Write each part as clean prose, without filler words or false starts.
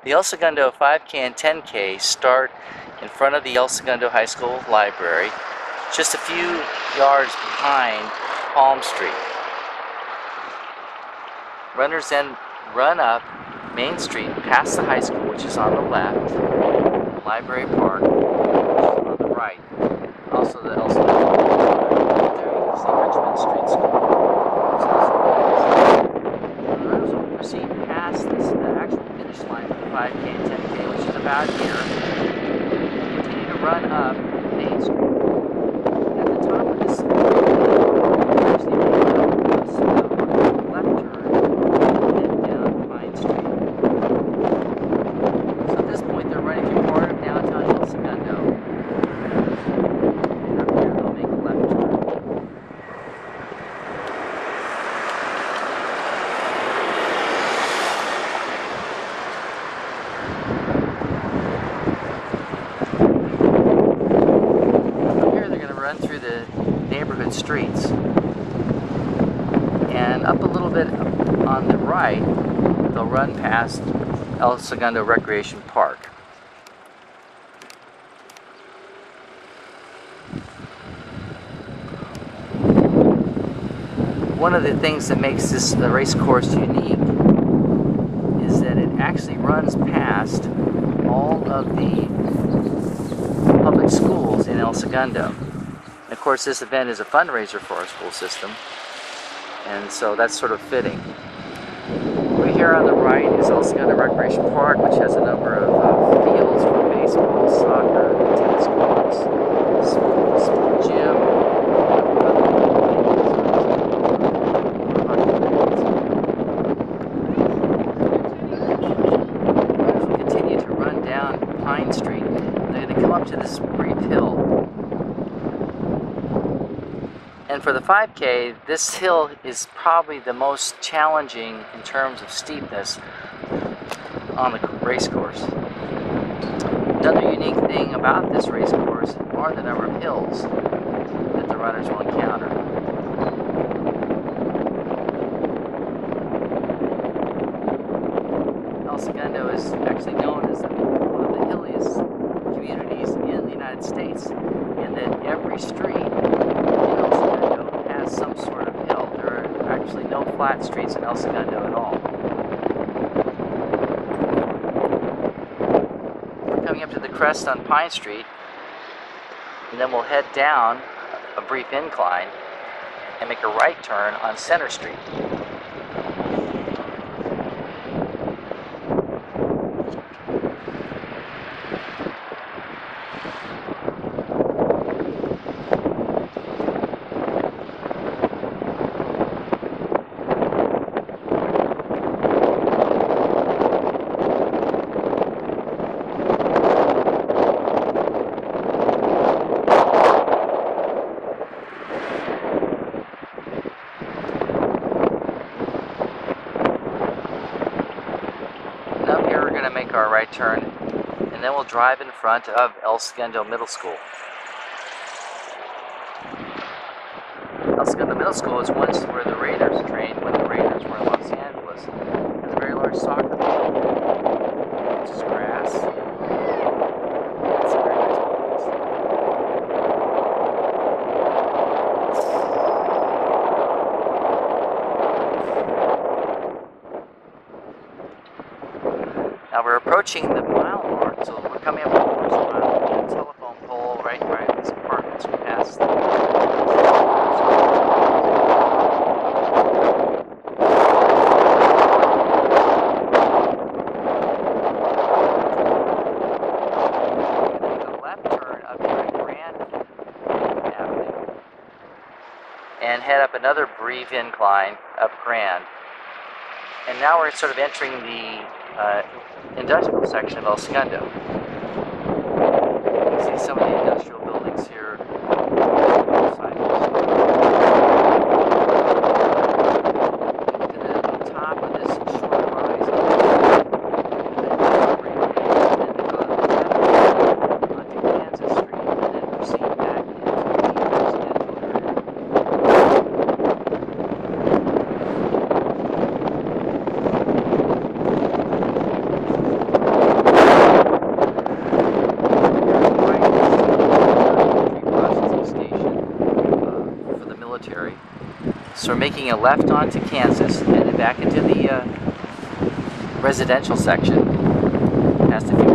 The El Segundo 5K and 10K start in front of the El Segundo High School library, just a few yards behind Palm Street. Runners then run up Main Street past the high school, which is on the left, Library Park, which is on the right, also the El Segundo. There you can see Richmond Street School. The runners will proceed past this, the actual finish line for the 5K and 10K, which is about here. Continue to run up Main Street. At the top of this, actually left turn and then down Pine Street. So at this point, they're running through part of downtown El Segundo. And up here, they'll make a left turn. Run through the neighborhood streets, and up a little bit on the right they'll run past El Segundo Recreation Park. One of the things that makes this race course unique is that it actually runs past all of the public schools in El Segundo. Of course, this event is a fundraiser for our school system, and so that's sort of fitting. Right here on the right is El Segundo Recreation Park, which has a number of fields for baseball, soccer, tennis courts, small gym. As we continue to run down Pine Street, they're going to come up to this brief hill. And for the 5K, this hill is probably the most challenging in terms of steepness on the race course. Another unique thing about this race course are the number of hills that the runners will encounter. El Segundo is actually known as one of the hilliest communities in the United States, in that every street some sort of hill. There are actually no flat streets in El Segundo at all. We're coming up to the crest on Pine Street, and then we'll head down a brief incline and make a right turn on Center Street. Make our right turn, and then we'll drive in front of El Segundo Middle School. El Segundo Middle School is once where the Raiders trained when the Raiders were in Los Angeles. It has a very large soccer field, which is grass. It's a very nice place. Now we're approaching the mile mark, so we're coming up to the first mile. The telephone pole right by these apartments we passed. Make a left turn up here at Grand Avenue and head up another brief incline up Grand. And now we're sort of entering the industrial section of El Segundo. You can see some of the industrial buildings here. To the top of this short rise, onto Kansas Street, and then proceed back into the residential area. we're making a left onto Kansas, headed back into the residential section. Past a few.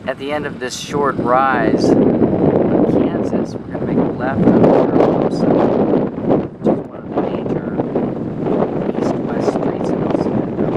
At the end of this short rise in Kansas, we're going to make a left on Omaha, which is one of the major east-west streets in El Segundo.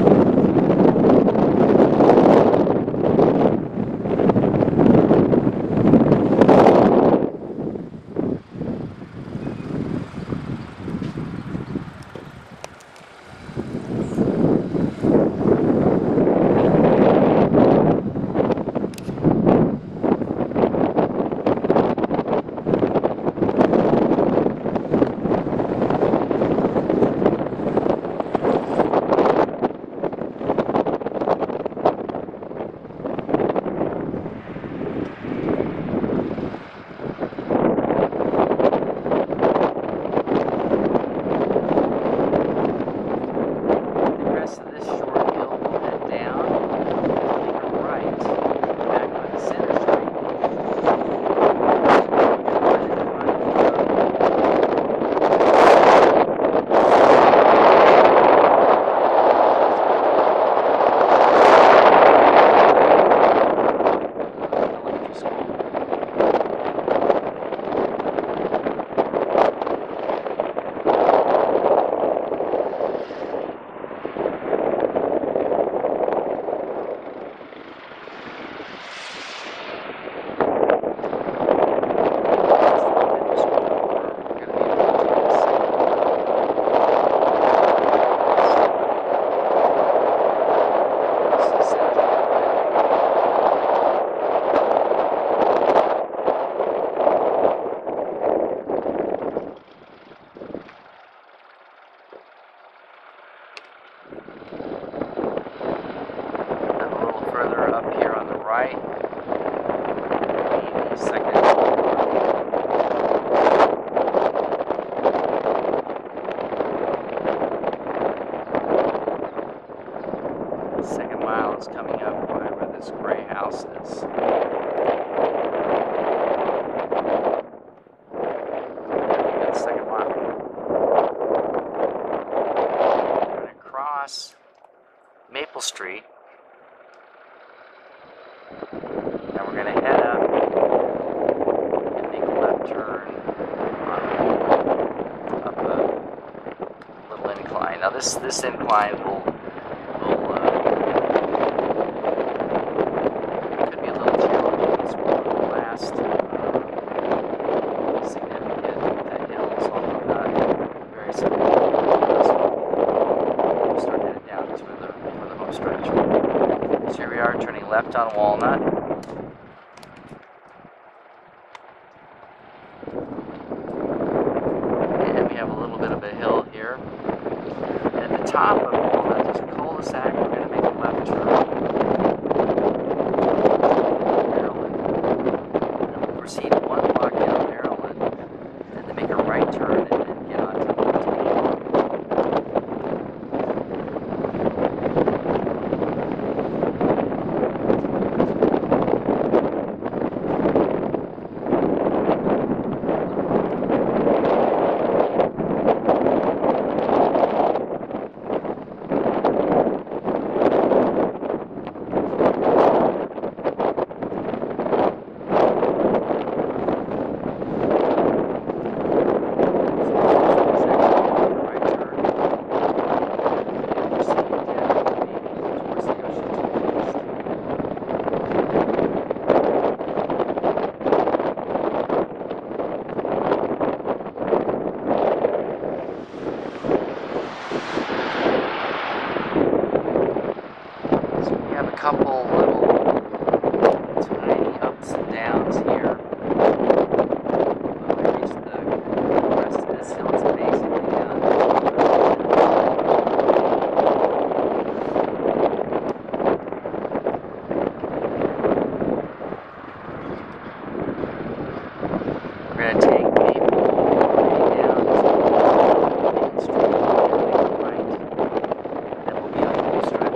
Right. Second mile is coming up where this gray house is. That's second mile. We're going to cross Maple Street. And we're going to head up and make a left turn up a little incline. Now this incline could be a little challenging. It's one of the last significant hills, although not very significant. We'll start heading down for the home stretch. So here we are turning left on Walnut. And we have a little bit of a hill here. At the top of Walnut, there's a cul-de-sac. We're going to make a left turn. Maryland. And we'll proceed 1 block down Maryland. And then make a right turn and then get onto the couple little going to take Maple down to Main Street, right, and then we'll be on the home stretch.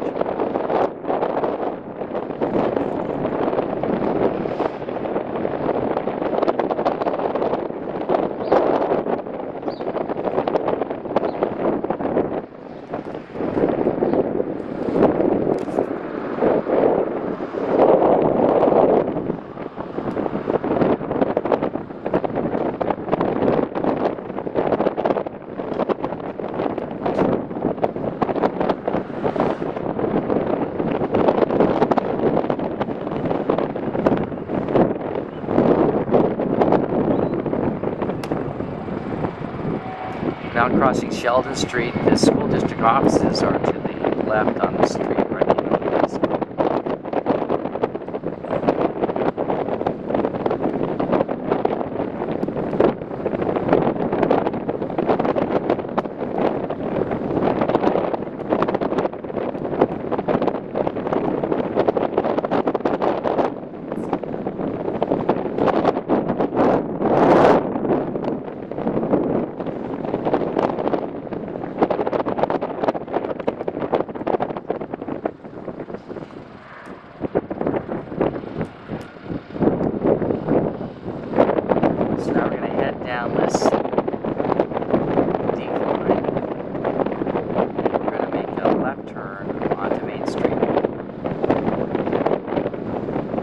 Now crossing Sheldon Street, the school district offices are to the left on the street right below the high school. Down this decline. We're going to make a left turn onto Main Street.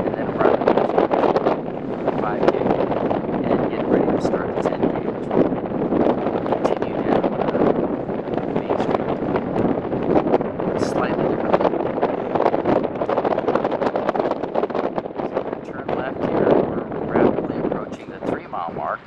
And then run the 5K and get ready to start the 10K, which will continue down Main Street. Slightly different. So turn left here. We're rapidly approaching the 3-mile mark.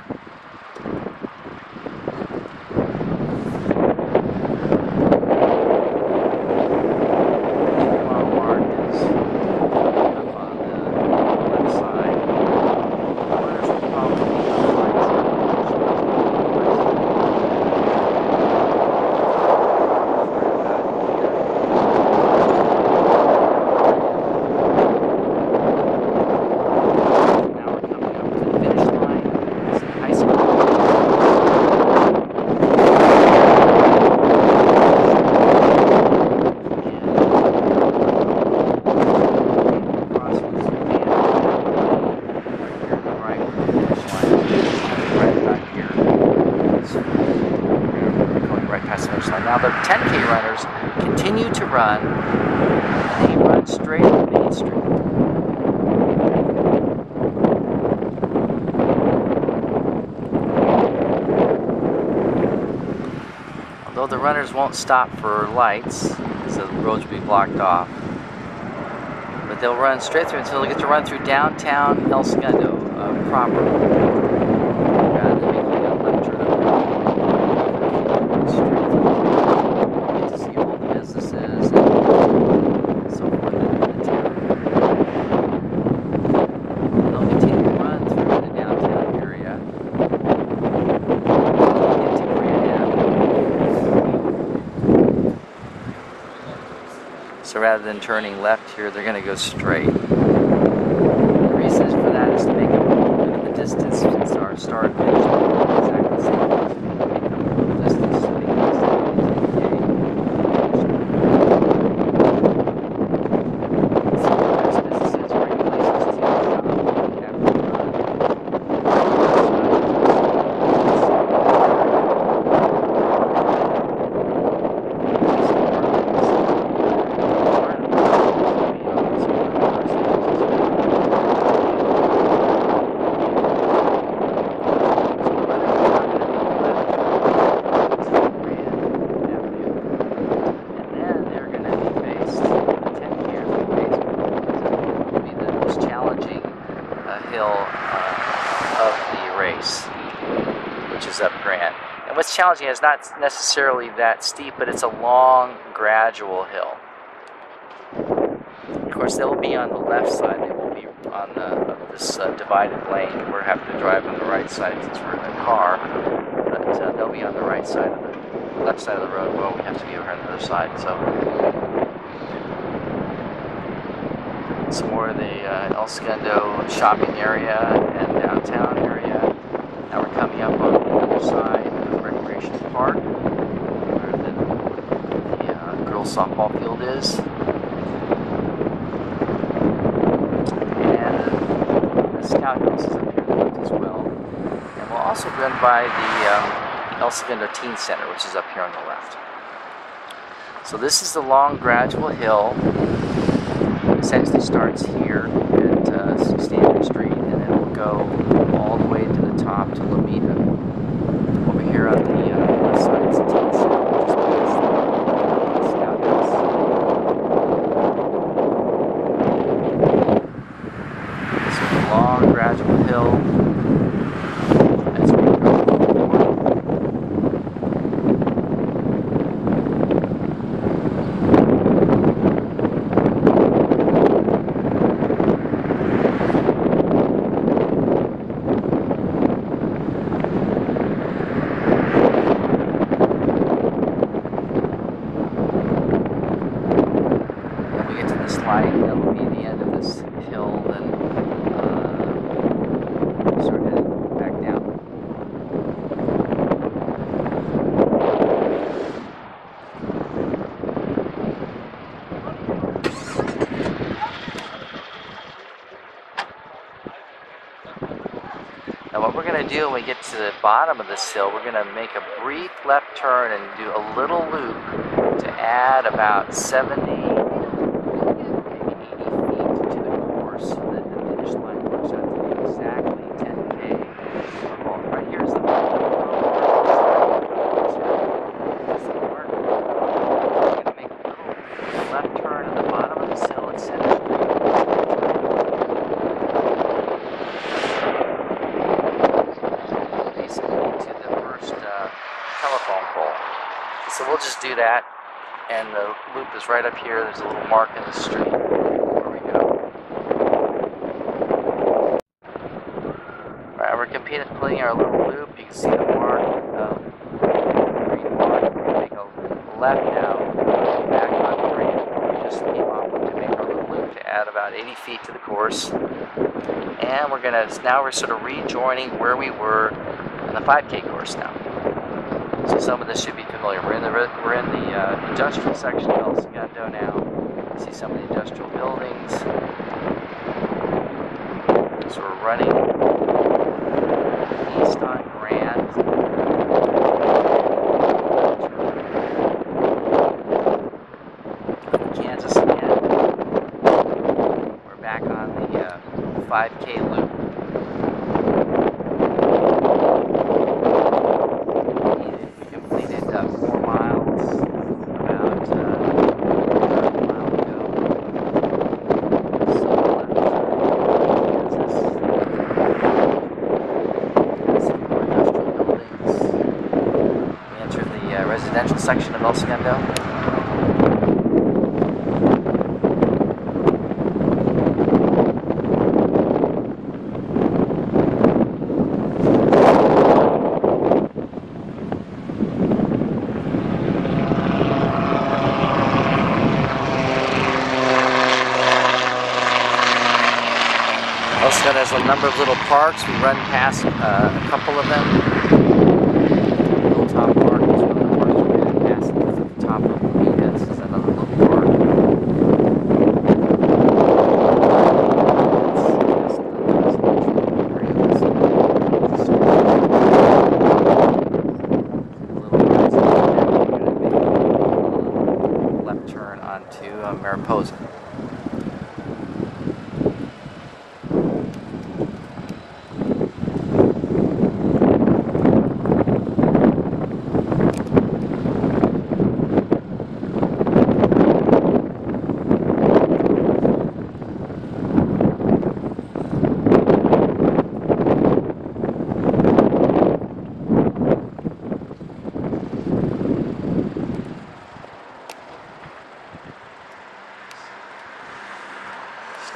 Now the 10K runners continue to run, and they run straight on Main Street. Although the runners won't stop for lights, so the roads will be blocked off, but they'll run straight through until they get to run through downtown El Segundo proper, rather than making a left turn. So rather than turning left here, they're going to go straight. The reason for that is to make a little bit of the distance since our start and finish line is exactly the same. Make a little distance to make this so the next businesses are in places to shop after of the race, which is up Grant. And what's challenging is not necessarily that steep, but it's a long, gradual hill. Of course, they'll be on the left side. They won't be on this divided lane. We're having to drive on the right side since we're in a car, but they'll be on the right side of the left side of the road. Well, we have to be over on the other side. So some more of the El Segundo shopping area and downtown area. Now softball field is. And the Scout House is up here as well. And we'll also run by the El Segundo Teen Center, which is up here on the left. So this is the long gradual hill. It essentially starts here at Standard Street, and then we'll go all the way to the top to Lomita. Over here on the left side is the Teen Center, which is the Scout House. So the long gradual hill as we go forward. That will be the end of this hill, then start heading back down. Now what we're going to do when we get to the bottom of this hill, we're going to make a brief left turn and do a little loop to add about 70 telephone pole. So we'll just do that, and the loop is right up here. There's a little mark in the street where we go. Alright, we're completing our little loop. You can see the mark, green mark. We're going to make a left now, back on green. We just came off to make our little loop to add about 80 feet to the course. And we're going to, now we're sort of rejoining where we were in the 5K course now. So some of this should be familiar. We're in the industrial section of El Segundo now. You see some of the industrial buildings. So we're running east on Grand. Kansas again. We're back on the 5K loop. Residential section of El Segundo. El Segundo has a number of little parks. We run past a couple of them. Hilltop Park is one of the parks we're going to pass at the top of Lomita. This is another little park. Left turn onto Mariposa.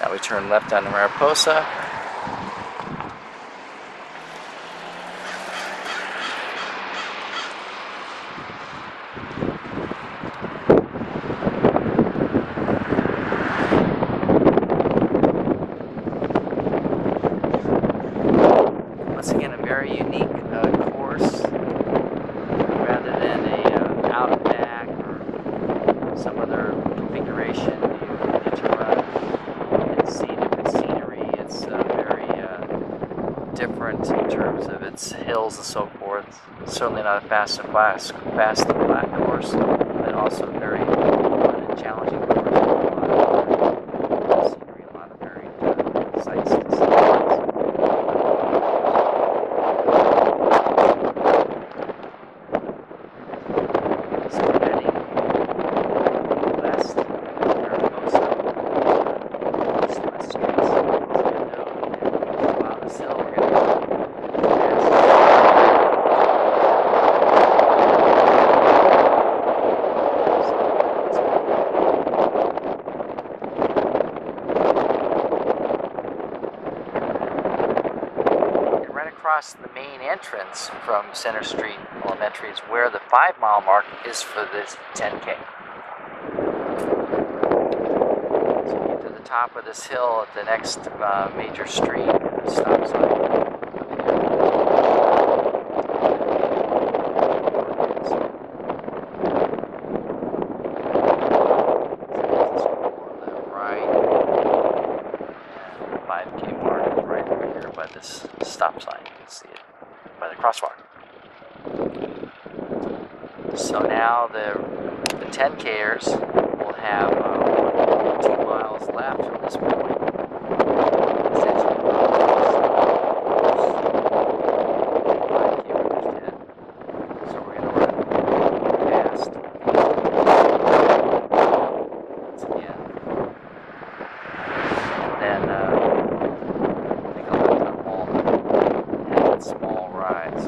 Now we turn left onto Mariposa. Once again, a very unique course, rather than a out and back or some other terms of its hills and so forth. Certainly not a fast and flat course, but also very fun and challenging course. A lot of scenery, a lot of varied sights to see. So we're heading west, east-west streets, Segundo, and while this hill we're going to go across the main entrance from Center Street Elementary is where the 5-mile mark is for this 10K. So you get to the top of this hill at the next major street, the stop sign. By this stop sign, you can see it by the crosswalk. So now the 10Kers will have 2 miles left from this point. Essentially, 5K we just did. So we're going to run past once again. Then small rides.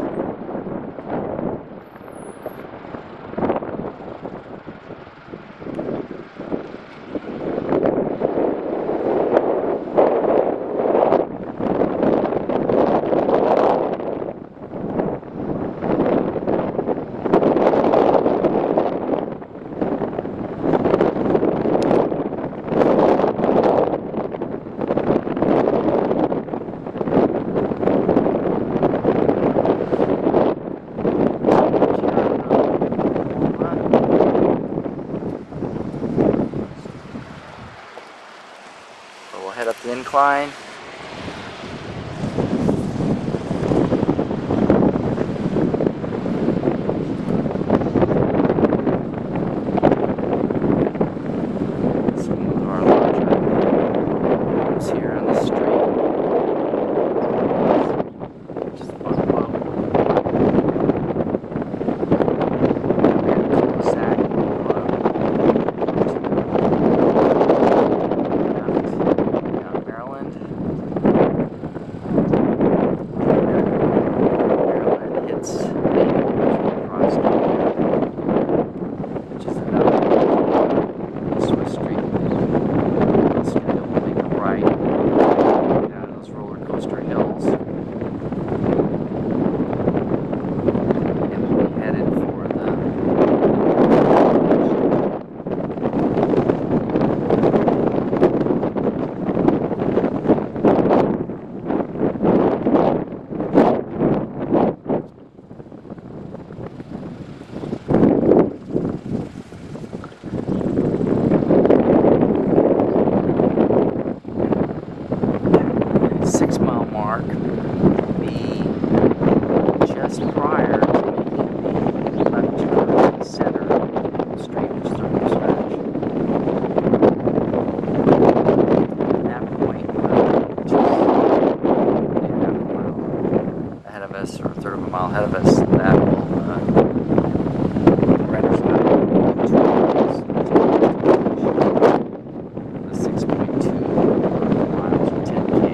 We'll head up the incline. Some of our larger homes here on the street. Just a bungalow. Cul-de-sac. Maryland hits which is another Swiss street. This street will make a right down those roller coaster hills, and we'll be headed for the mark will be just prior to making the left turn in the center street, which is the home stretch. At that point, which is a half a mile ahead of us, or a third of a mile ahead of us, that will render us about 2 miles the 6.2 miles or 10K.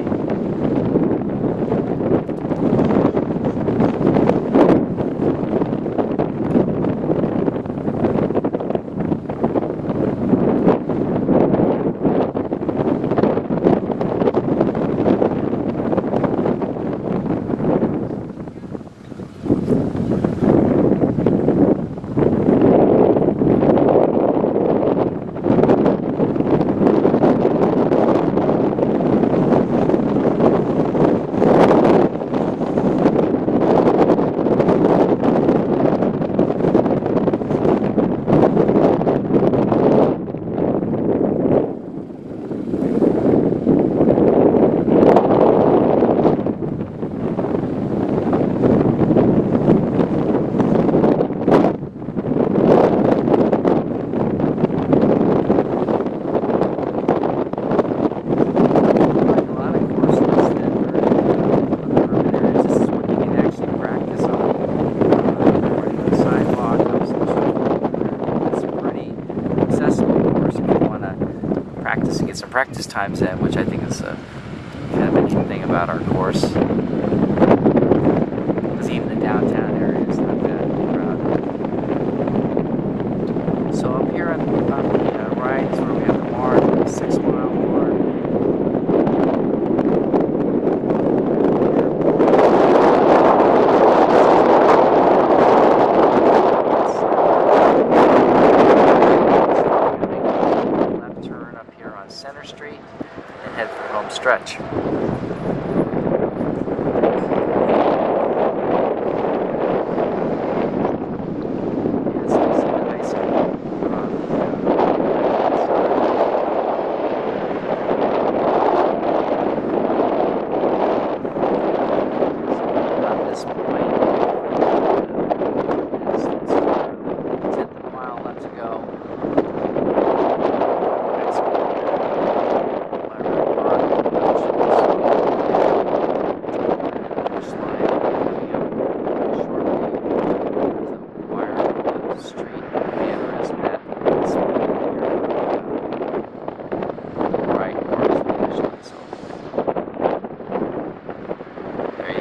practice times in, which I think is a kind of interesting thing about our course. Because even the downtown area is not that crowded. So up here on the right is where we have the mark, the 6 mile mark. Center Street and head for home stretch.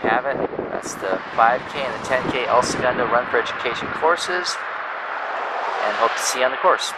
Have it. That's the 5K and the 10K El Segundo Run for Education courses, and hope to see you on the course.